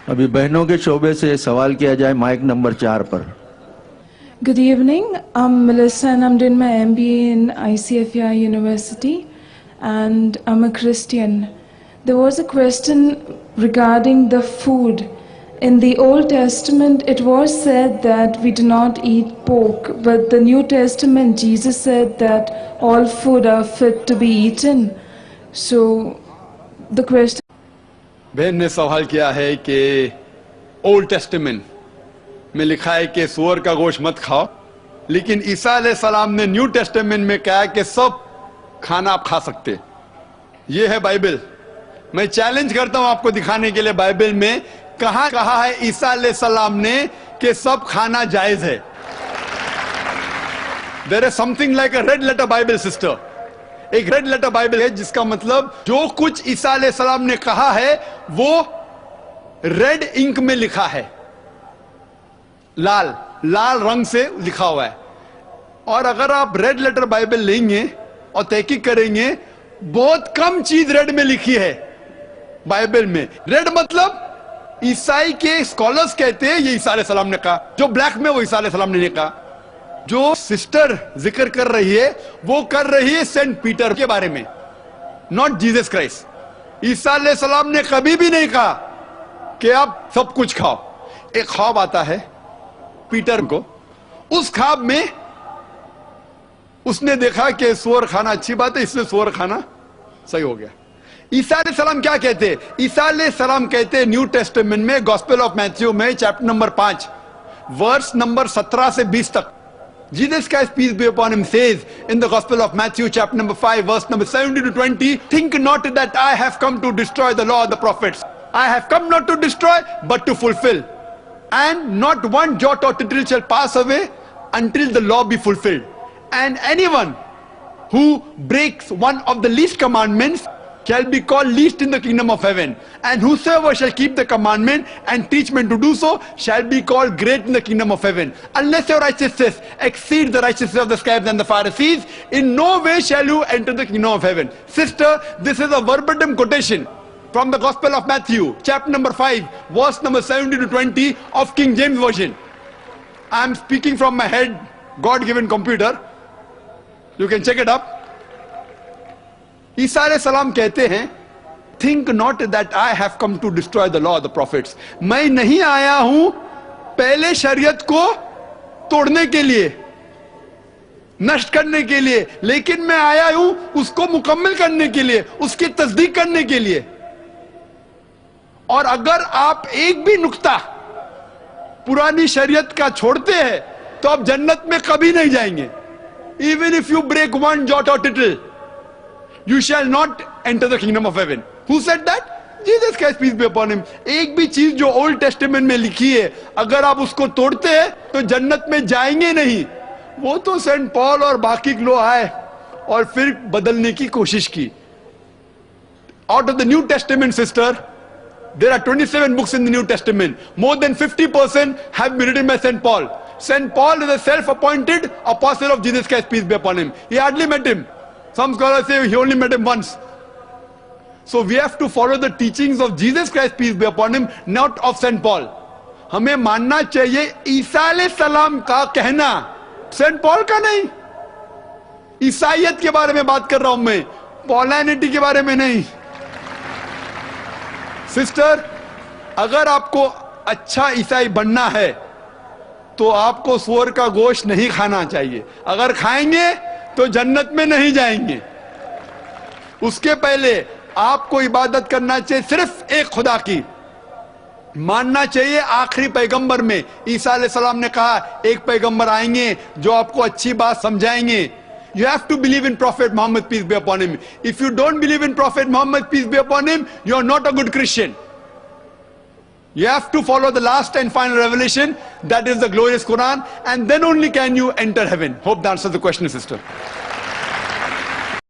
अभी बहनों के शोबे से सवाल किया जाए माइक नंबर 4 पर। Good evening. I'm Melissa and I'm doing my MBA in ICFI University and I'm a Christian. There was a question regarding the food. In the Old Testament, it was said that we do not eat pork, but the New Testament, Jesus said that all food are fit to be eaten. So, the question... बहन ने सवाल किया है कि old testament में लिखा है कि सूअर का गोश्त मत खाओ, लेकिन ईसा अलैहिस्सलाम ने न्यू टेस्टामेंट में कहा कि सब खाना आप खा सकते। ये है बाइबल। मैं चैलेंज करता हूं आपको दिखाने के लिए बाइबल में कहां कहा है ईसा अलैहिस्सलाम ने कि सब खाना जायज है। There is something like a red letter Bible sister. एक रेड लेटर बाइबल है जिसका मतलब जो कुछ ईसा अलैहिस्सलाम ने कहा है वो रेड इंक में लिखा है, लाल लाल रंग से लिखा हुआ है। और अगर आप रेड लेटर बाइबल लेंगे और तहकीक करेंगे, बहुत कम चीज रेड में लिखी है बाइबल में। रेड मतलब ईसाई के स्कॉलर्स कहते हैं ये ईसा अलैहिस्सलाम ने कहा, जो ब्लैक में वो ईसा अलैहिस्सलाम ने कहा। जो सिस्टर जिक्र कर रही है वो कर रही है सेंट पीटर के बारे में, नॉट जीसस क्राइस्ट। ईसा अलैहिस्सलाम ने कभी भी नहीं कहा कि आप सब कुछ खाओ। एक ख्वाब आता है पीटर को, उस ख्वाब में उसने देखा कि सूअर खाना अच्छी बात है, इसलिए सूअर खाना सही हो गया। ईसा अलैहिस्सलाम क्या कहते हैं? ईसा अलैहिस्सलाम कहते हैं न्यू टेस्टामेंट में गॉस्पेल ऑफ मैथ्यू में चैप्टर नंबर 5 वर्स नंबर 17 से 20 तक, Jesus Christ, peace be upon him, says in the Gospel of Matthew, chapter number 5, verse number 17 to 20, think not that I have come to destroy the law of the prophets. I have come not to destroy, but to fulfill. And not one jot or tittle shall pass away until the law be fulfilled. And anyone who breaks one of the least commandments shall be called least in the kingdom of heaven. And whosoever shall keep the commandment and teach men to do so shall be called great in the kingdom of heaven. Unless your righteousness exceeds the righteousness of the scribes and the Pharisees, in no way shall you enter the kingdom of heaven. Sister, this is a verbatim quotation from the Gospel of Matthew, chapter number 5, verse number 17 to 20 of King James Version. I am speaking from my head, God-given computer. You can check it up. ईसा अलैहिस्सलाम कहते हैं think not that I have come to destroy the law of the prophets. मैं नहीं आया हूं पहले शरीयत को तोड़ने के लिए, नष्ट करने के लिए, लेकिन मैं आया हूं उसको मुकम्मल करने के लिए, उसकी तस्दीक करने के लिए। और अगर आप एक भी नुक्ता पुरानी शरीयत का छोड़ते हैं तो आप जन्नत में कभी नहीं जाएंगे। Even if you break one jot or tittle you shall not enter the kingdom of heaven. Who said that? Jesus Christ, peace be upon him. एक भी चीज जो ओल्ड टेस्टामेंट में लिखी है अगर आप उसको तोड़ते हैं तो जन्नत में जाएंगे नहीं। वो तो सेंट पॉल और बाकी लोग आए और फिर बदलने की कोशिश की। Out of the New Testament, sister, there are 27 books in the New Testament. More than 50% have been written by Saint Paul. Saint Paul is a self-appointed apostle of Jesus Christ, peace be upon him. He hardly met him. Some scholars say he only met him once. So we have to follow the teachings of Jesus Christ, peace be upon him, not of Saint Paul. हमें मानना चाहिए ईसा अलैहिस्सलाम का कहना, Saint Paul का नहीं। ईसाइयत के बारे में बात कर रहा हूं मैं, पॉलिनिटी के बारे में नहीं। सिस्टर, अगर आपको अच्छा ईसाई बनना है तो आपको सूअर का गोश्त नहीं खाना चाहिए। अगर खाएंगे तो जन्नत में नहीं जाएंगे। उसके पहले आपको इबादत करना चाहिए सिर्फ एक खुदा की, मानना चाहिए आखिरी पैगंबर में ईसा अलैहिस्सलाम ने कहा एक पैगंबर आएंगे जो आपको अच्छी बात समझाएंगे। You have to believe in Prophet Muhammad, peace be upon him. If you don't believe in Prophet Muhammad, peace be upon him, you are not a good Christian. You have to follow the last and final revelation, that is the glorious Quran, and then only can you enter heaven. Hope that answers the question, sister.